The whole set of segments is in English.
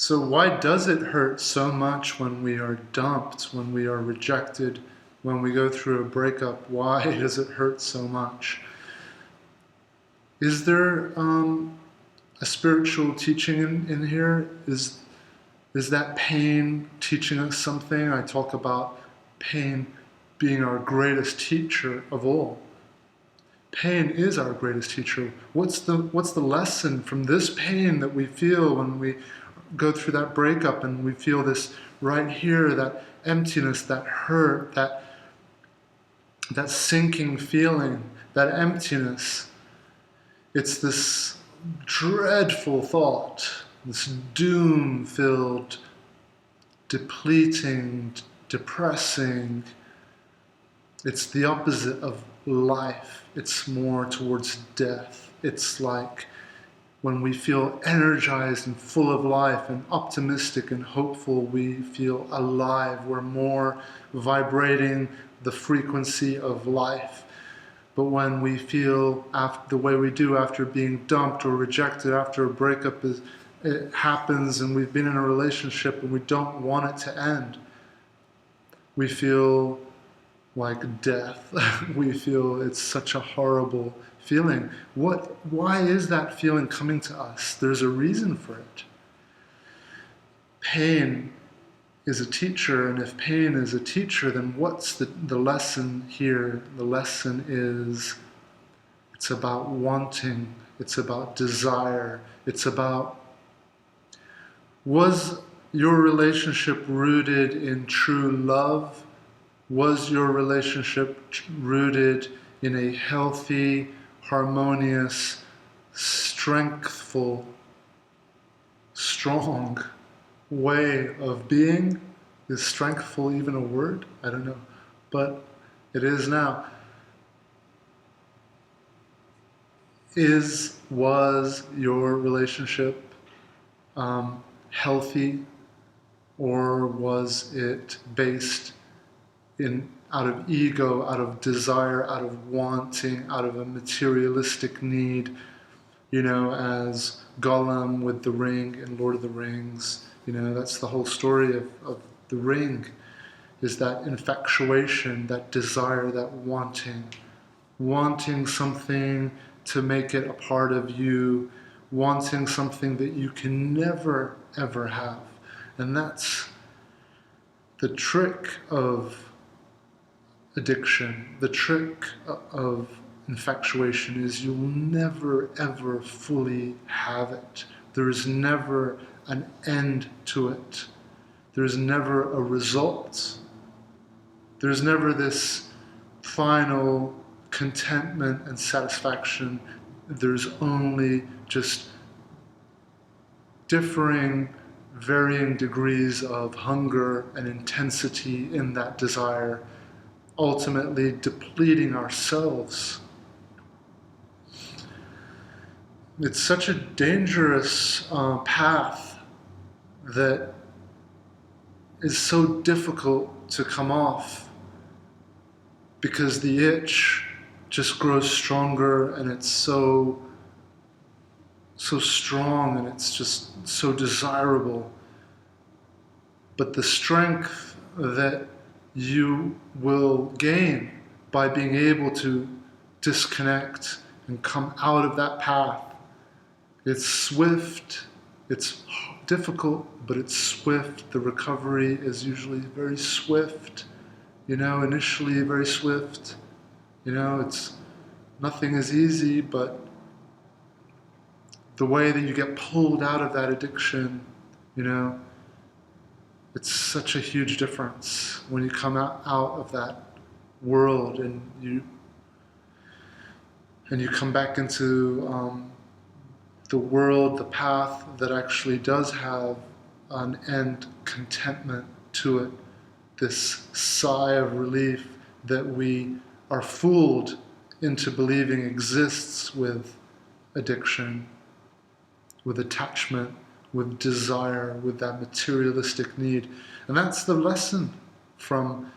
So why does it hurt so much when we are dumped, when we are rejected, when we go through a breakup? Why does it hurt so much? Is there a spiritual teaching in here? Is that pain teaching us something? I talk about pain being our greatest teacher of all. Pain is our greatest teacher. What's the lesson from this pain that we feel when we go through that breakup and we feel this right here, that emptiness, that hurt, that sinking feeling, that emptiness? It's this dreadful thought, this doom-filled, depleting, depressing. It's the opposite of life. It's more towards death. It's like when we feel energized and full of life and optimistic and hopeful, we feel alive. We're more vibrating the frequency of life. But when we feel the way we do after being dumped or rejected, after a breakup it happens and we've been in a relationship and we don't want it to end, we feel like death. We feel it's such a horrible feeling. Why is that feeling coming to us? There's a reason for it. Pain is a teacher, and if pain is a teacher, then what's the lesson here? The lesson is it's about wanting, it's about desire, it's about, was your relationship rooted in true love? Was your relationship rooted in a healthy, harmonious, strengthful, strong way of being? Is strengthful even a word? I don't know, but it is now. Was your relationship healthy, or was it based out of ego, out of desire, out of wanting, out of a materialistic need, as Gollum with the ring in Lord of the Rings? That's the whole story of the ring, is that infatuation, that desire, that wanting something to make it a part of you, wanting something that you can never, ever have. And that's the trick of addiction, the trick of infatuation, is you'll never, ever fully have it. There is never an end to it. There's never a result. There's never this final contentment and satisfaction. There's only just varying degrees of hunger and intensity in that desire, ultimately depleting ourselves. It's such a dangerous path that is so difficult to come off, because the itch just grows stronger, and it's so strong, and it's just so desirable. But the strength that you will gain by being able to disconnect and come out of that path, it's swift, it's difficult, but it's swift. The recovery is usually very swift, initially very swift. Nothing is easy, but the way that you get pulled out of that addiction, it's such a huge difference when you come out of that world and you come back into the world, the path that actually does have an end contentment to it, this sigh of relief that we are fooled into believing exists with addiction, with attachment, with desire, with that materialistic need. And that's the lesson from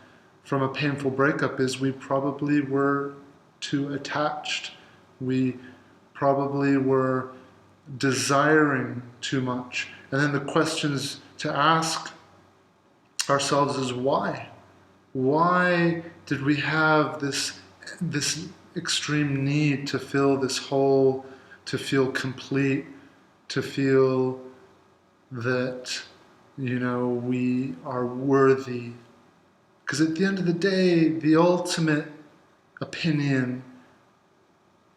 a painful breakup, is we probably were too attached. We probably were desiring too much. And then the questions to ask ourselves is why? Why did we have this extreme need to fill this hole, to feel complete, to feel that, we are worthy? Because at the end of the day, the ultimate opinion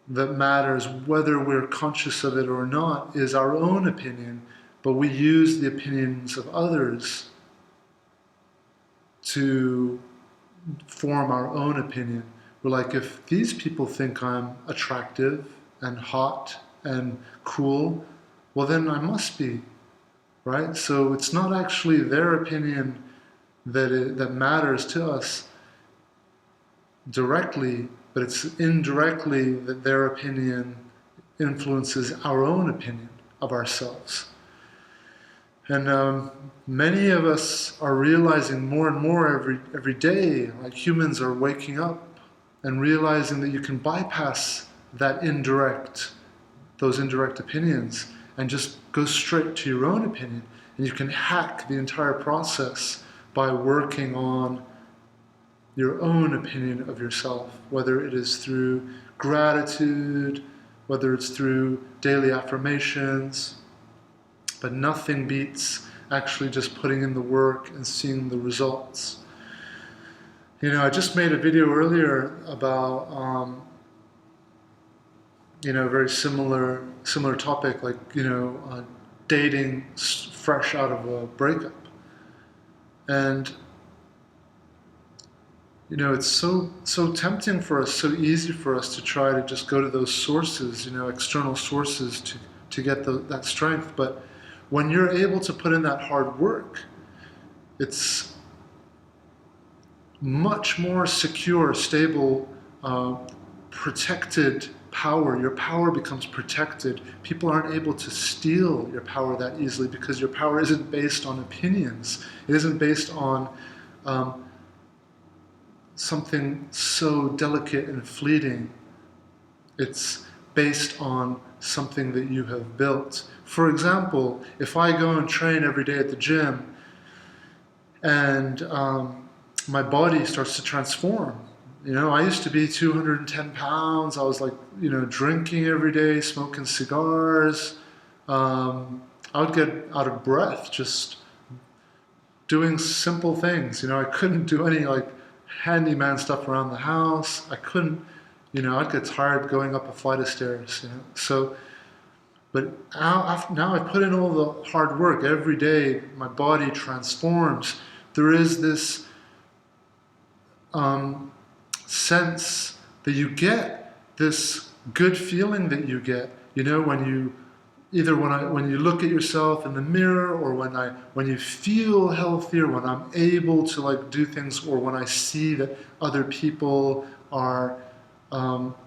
that matters, whether we're conscious of it or not, is our own opinion. But we use the opinions of others to form our own opinion. We're like, if these people think I'm attractive and hot and cool, well then I must be, right? So it's not actually their opinion that matters to us directly, but it's indirectly that their opinion influences our own opinion of ourselves. And many of us are realizing more and more every day, like humans are waking up and realizing that you can bypass those indirect opinions and just go straight to your own opinion. And you can hack the entire process by working on your own opinion of yourself, whether it is through gratitude, whether it's through daily affirmations. But nothing beats actually just putting in the work and seeing the results. I just made a video earlier about, a very similar topic, like, dating fresh out of a breakup. And, it's so tempting for us, so easy for us to try to just go to those sources, external sources to get that strength. But when you're able to put in that hard work, it's much more secure, stable, protected power. Your power becomes protected. People aren't able to steal your power that easily because your power isn't based on opinions. It isn't based on something so delicate and fleeting. It's based on something that you have built. For example, if I go and train every day at the gym and my body starts to transform. I used to be 210 pounds. I was like, drinking every day, smoking cigars. I would get out of breath just doing simple things. I couldn't do any handyman stuff around the house. I couldn't, I'd get tired going up a flight of stairs. But now I put in all the hard work every day. My body transforms. There is this sense that you get, this good feeling that you get, when you look at yourself in the mirror, or when you feel healthier, when I'm able to do things, or when I see that other people are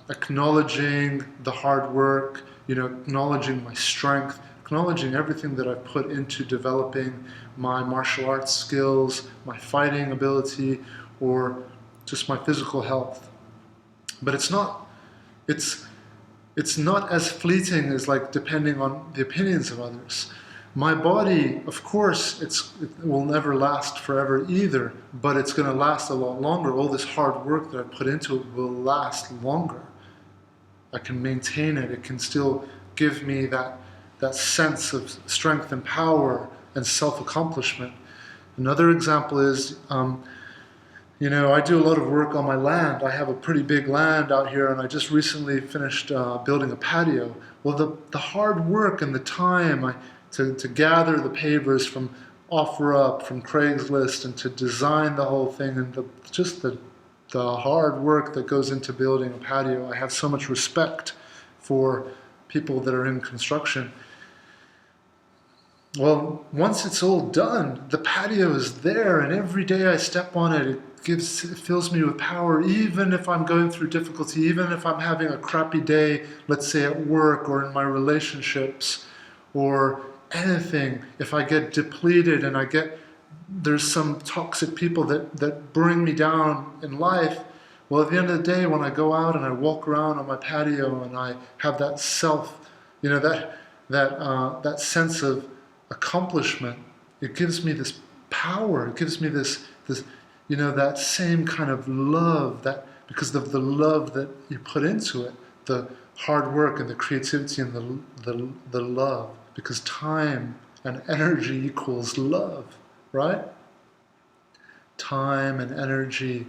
acknowledging the hard work, acknowledging my strength, acknowledging everything that I've put into developing my martial arts skills, my fighting ability, or just my physical health. But it's not as fleeting as depending on the opinions of others. My body, of course, it will never last forever either, but it's going to last a lot longer. All this hard work that I put into it will last longer. I can maintain it. It can still give me that sense of strength and power and self-accomplishment. Another example is, I do a lot of work on my land. I have a pretty big land out here, and I just recently finished building a patio. Well, the hard work and the time to gather the pavers from OfferUp, from Craigslist, and to design the whole thing, and the hard work that goes into building a patio. I have so much respect for people that are in construction. Well, once it's all done, the patio is there, and every day I step on it, it fills me with power, even if I'm going through difficulty, even if I'm having a crappy day, let's say at work or in my relationships or anything. If I get depleted and there's some toxic people that bring me down in life, well, at the end of the day, when I go out and I walk around on my patio and I have that self, that sense of accomplishment. It gives me this power. It gives me this that same kind of love, that because of the love that you put into it, the hard work and the creativity and the love, because time and energy equals love, right? Time and energy,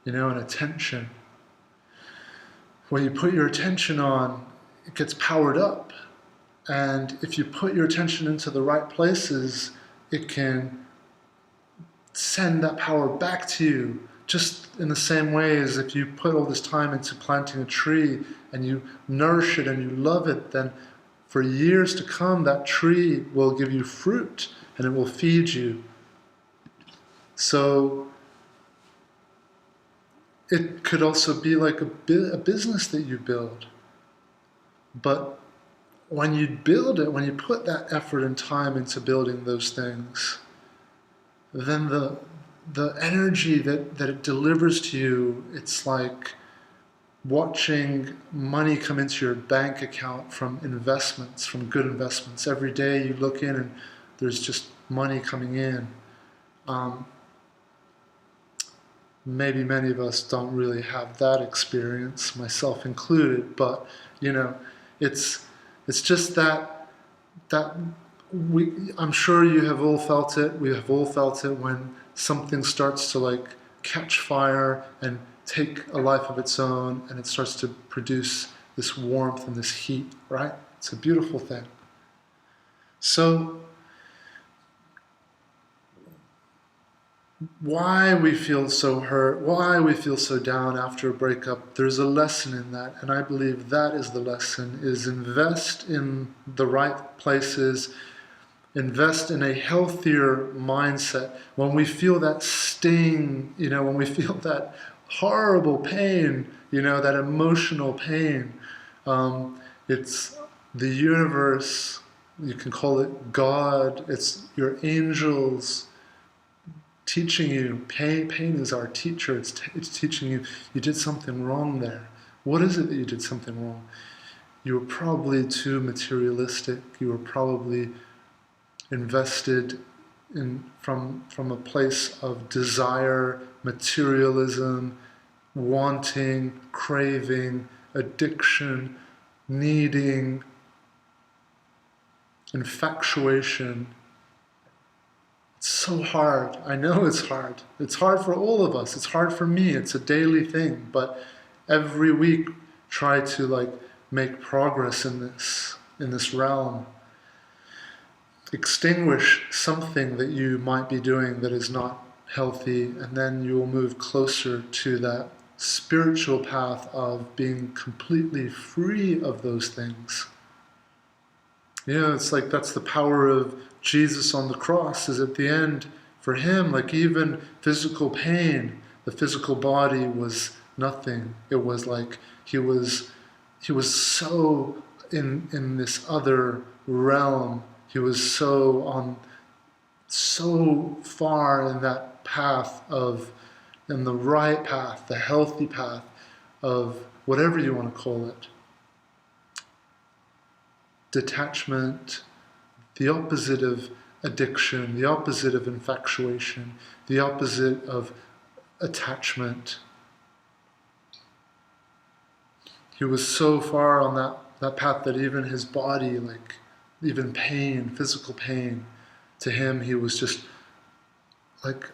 and attention. When you put your attention on, it gets powered up. And if you put your attention into the right places, it can send that power back to you, just in the same way as if you put all this time into planting a tree and you nourish it and you love it, then for years to come, that tree will give you fruit and it will feed you. So it could also be like a business that you build. But when you build it, when you put that effort and time into building those things, then the energy that it delivers to you, it's like watching money come into your bank account from investments, from good investments. Every day you look in and there's just money coming in. Maybe many of us don't really have that experience, myself included, but it's just that I'm sure you have all felt it. We have all felt it when something starts to like catch fire and take a life of its own, and it starts to produce this warmth and this heat, right? It's a beautiful thing. So why we feel so hurt, why we feel so down after a breakup, there's a lesson in that, and I believe that is the lesson, is invest in the right places, invest in a healthier mindset. When we feel that sting, when we feel that horrible pain, that emotional pain, it's the universe, you can call it God, it's your angels teaching you. Pain is our teacher. It's teaching you did something wrong there. What is it that you did something wrong? You were probably too materialistic. You were probably invested in from a place of desire, materialism, wanting, craving, addiction, needing, infatuation. It's so hard. I know it's hard. It's hard for all of us. It's hard for me. It's a daily thing. But every week, try to make progress in this realm. Extinguish something that you might be doing that is not healthy, and then you will move closer to that spiritual path of being completely free of those things. It's like that's the power of Jesus on the cross, is at the end, for him, like even physical pain, the physical body was nothing. It was like he was so in this other realm. He was so far in that path in the right path, the healthy path of whatever you want to call it. Detachment, the opposite of addiction, the opposite of infatuation, the opposite of attachment. He was so far on that path that even his body, even pain, physical pain, to him he was just like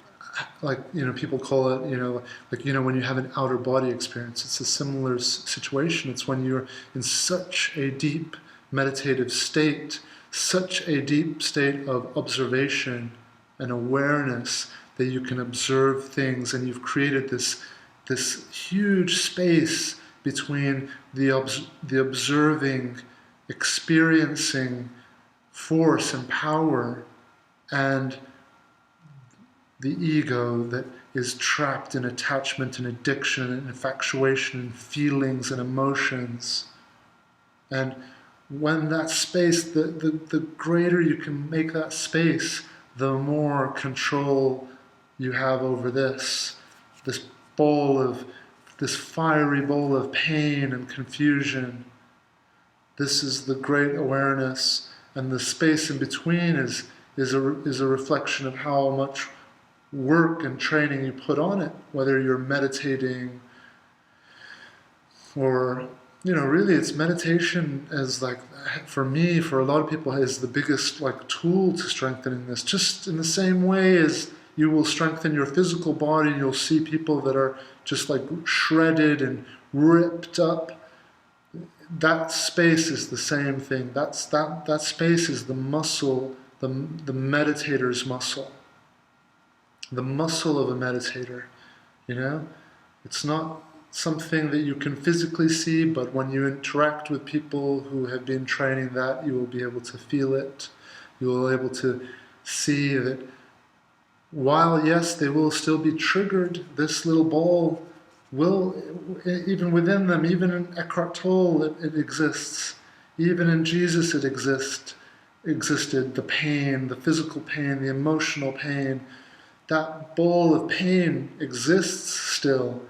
people call it, when you have an outer body experience. It's a similar situation. It's when you're in such a deep meditative state, such a deep state of observation and awareness that you can observe things, and you've created this huge space between the observing, experiencing force and power and the ego that is trapped in attachment and addiction and infatuation and feelings and emotions. And when that space, the greater you can make that space, the more control you have over this fiery ball of pain and confusion. This is the great awareness, and the space in between is a reflection of how much work and training you put on it, whether you're meditating or, really it's meditation as like, for me, for a lot of people, is the biggest like tool to strengthening this. Just in the same way as you will strengthen your physical body, you'll see people that are just like shredded and ripped up. That space is the same thing. That space is the muscle, the meditator's muscle. The muscle of a meditator, It's not something that you can physically see, but when you interact with people who have been training that, you will be able to feel it. You will be able to see that while, yes, they will still be triggered, this little ball will, even within them, even in Eckhart Tolle, it exists. Even in Jesus it existed, the pain, the physical pain, the emotional pain. That ball of pain exists still,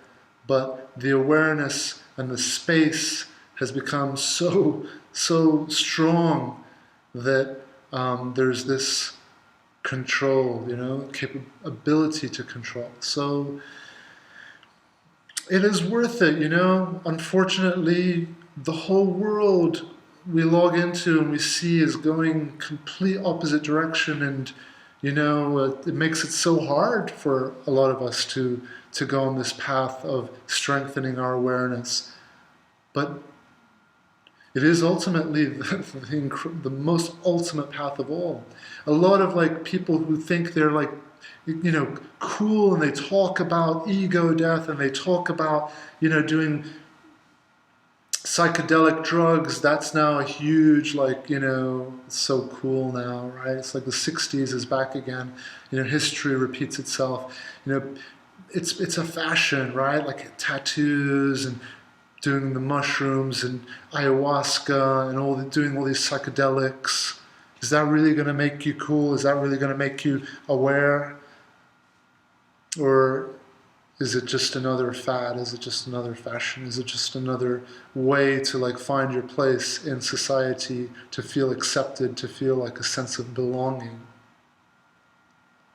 but the awareness and the space has become so strong that there's this control, capability to control. So it is worth it, Unfortunately, the whole world we log into and we see is going complete opposite direction, and it makes it so hard for a lot of us to go on this path of strengthening our awareness. But it is ultimately the most ultimate path of all. A lot of like people who think they're like, cool, and they talk about ego death, and they talk about, doing psychedelic drugs. That's now a huge, it's so cool now, right? It's like the 60s is back again. History repeats itself. It's a fashion, right? Like tattoos and doing the mushrooms and ayahuasca and doing all these psychedelics. Is that really going to make you cool? Is that really going to make you aware? Or is it just another fad? Is it just another fashion? Is it just another way to find your place in society, to feel accepted, to feel like a sense of belonging,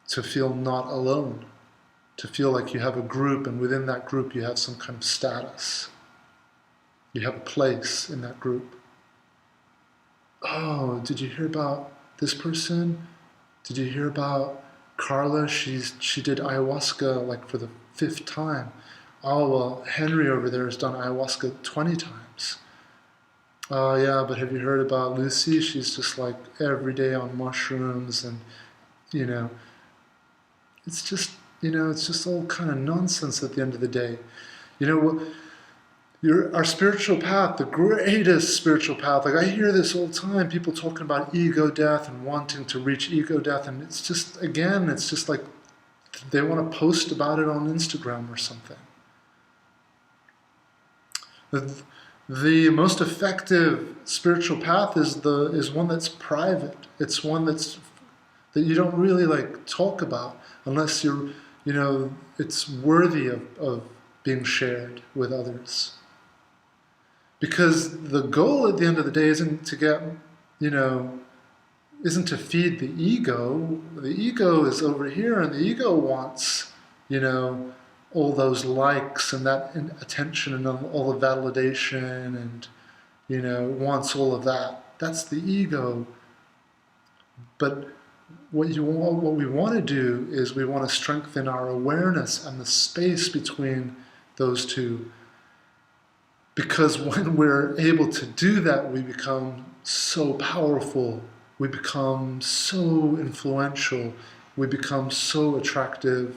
to feel not alone, to feel like you have a group, and within that group you have some kind of status. You have a place in that group. Oh, did you hear about this person? Did you hear about Carla? She did ayahuasca for the 5th time. Oh, well, Henry over there has done ayahuasca 20 times. Oh, yeah, but have you heard about Lucy? She's just every day on mushrooms, and, it's just, it's just all kind of nonsense at the end of the day. Our spiritual path, the greatest spiritual path, I hear this all the time, people talking about ego death and wanting to reach ego death, and it's just, again, it's just like they want to post about it on Instagram or something. The most effective spiritual path is one that's private. It's one that you don't really talk about unless it's worthy of being shared with others. Because the goal at the end of the day isn't to get, isn't to feed the ego. The ego is over here, and the ego wants, all those likes and that attention and all the validation, and, wants all of that. That's the ego. But what we want to do is we want to strengthen our awareness and the space between those two. Because when we're able to do that, we become so powerful, we become so influential, we become so attractive.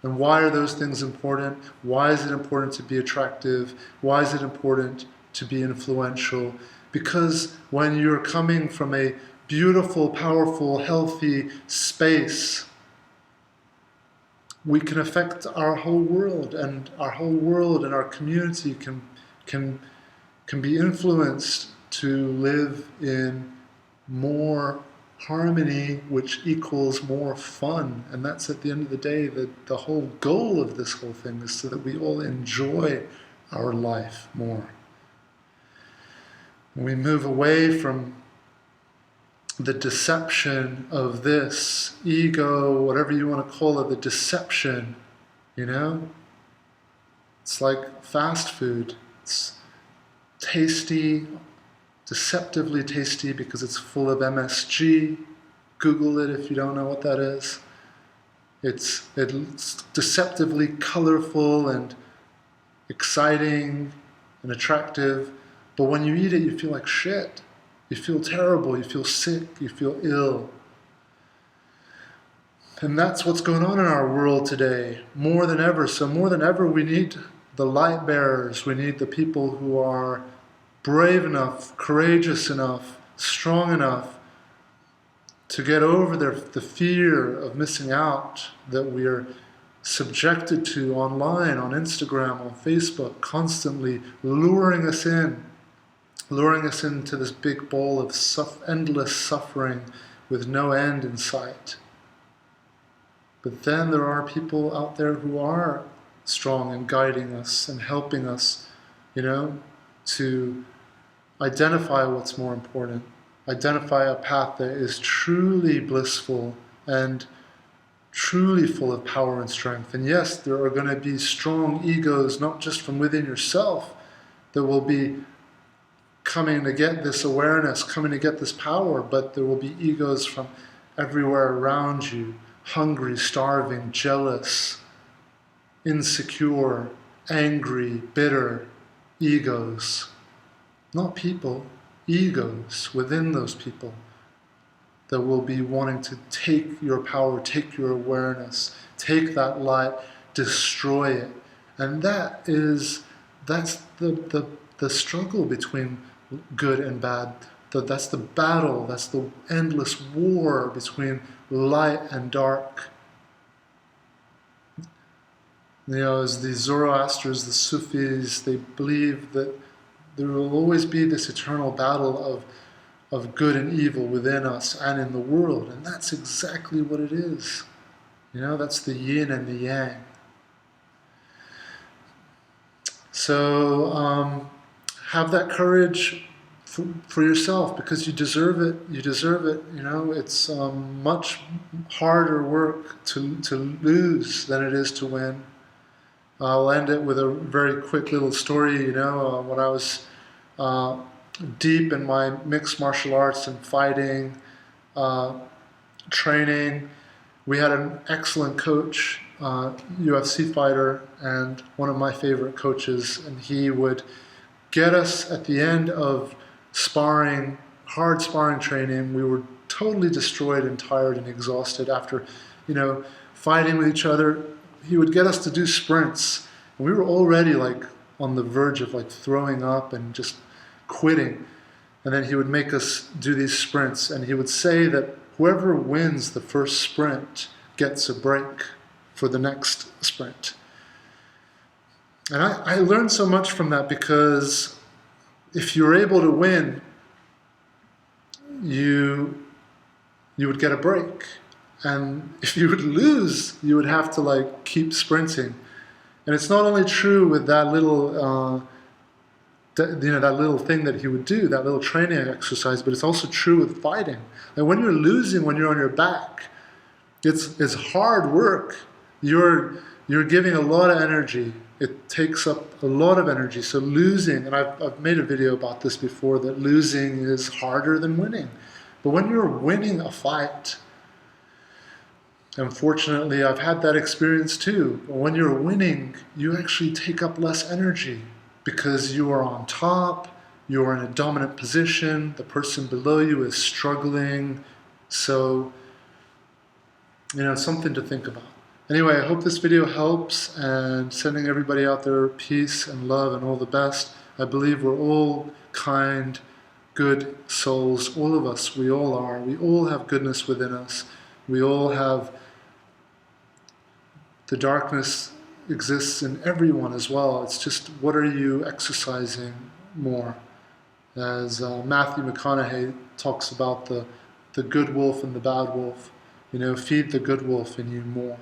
And why are those things important? Why is it important to be attractive? Why is it important to be influential? Because when you're coming from a beautiful, powerful, healthy space, we can affect our whole world, and our community can be influenced to live in more harmony, which equals more fun. And that's, at the end of the day, the whole goal of this whole thing is so that we all enjoy our life more. we move away from the deception of this ego, whatever you want to call it, the deception, you know? It's like fast food. It's tasty, deceptively tasty because it's full of MSG. Google it if you don't know what that is. It's deceptively colorful and exciting and attractive, but when you eat it, you feel like shit. You feel terrible, you feel sick, you feel ill. And that's what's going on in our world today, more than ever. So more than ever, we need the light bearers. We need the people who are brave enough, courageous enough, strong enough to get over the fear of missing out that we are subjected to online, on Instagram, on Facebook, constantly luring us into this big bowl of endless suffering with no end in sight. But then there are people out there who are strong and guiding us and helping us, to identify what's more important, identify a path that is truly blissful and truly full of power and strength. And yes, there are going to be strong egos, not just from within yourself, that will be coming to get this awareness, coming to get this power, but there will be egos from everywhere around you, hungry, starving, jealous, insecure, angry, bitter egos. Not people, egos within those people that will be wanting to take your power, take your awareness, take that light, destroy it. And that's the struggle between good and bad. That's the battle, that's the endless war between light and dark. As the Zoroastrians, the Sufis, they believe that there will always be this eternal battle of good and evil within us and in the world. And that's exactly what it is. That's the yin and the yang. So have that courage for yourself, because you deserve it. You deserve it. It's much harder work to lose than it is to win. I'll end it with a very quick little story. When I was deep in my mixed martial arts and fighting training, we had an excellent coach, UFC fighter, and one of my favorite coaches, and he would get us at the end of hard sparring training. We were totally destroyed and tired and exhausted after, fighting with each other. He would get us to do sprints, and we were already on the verge of throwing up and just quitting. And then he would make us do these sprints, and he would say that whoever wins the first sprint gets a break for the next sprint. And I learned so much from that, because if you were able to win, you would get a break. And if you would lose, you would have to keep sprinting. And it's not only true with that little, that little thing that he would do, that little training exercise, but it's also true with fighting. And when you're losing, when you're on your back, it's hard work. You're giving a lot of energy. It takes up a lot of energy. So losing, and I've made a video about this before, that losing is harder than winning. But when you're winning a fight, unfortunately, I've had that experience too. When you're winning, you actually take up less energy because you are on top, you are in a dominant position, the person below you is struggling. So, something to think about. Anyway, I hope this video helps, and sending everybody out there peace and love and all the best. I believe we're all kind, good souls, all of us. We all are. We all have goodness within us. We all have, the darkness exists in everyone as well. It's just, what are you exercising more? As Matthew McConaughey talks about the good wolf and the bad wolf. Feed the good wolf in you more.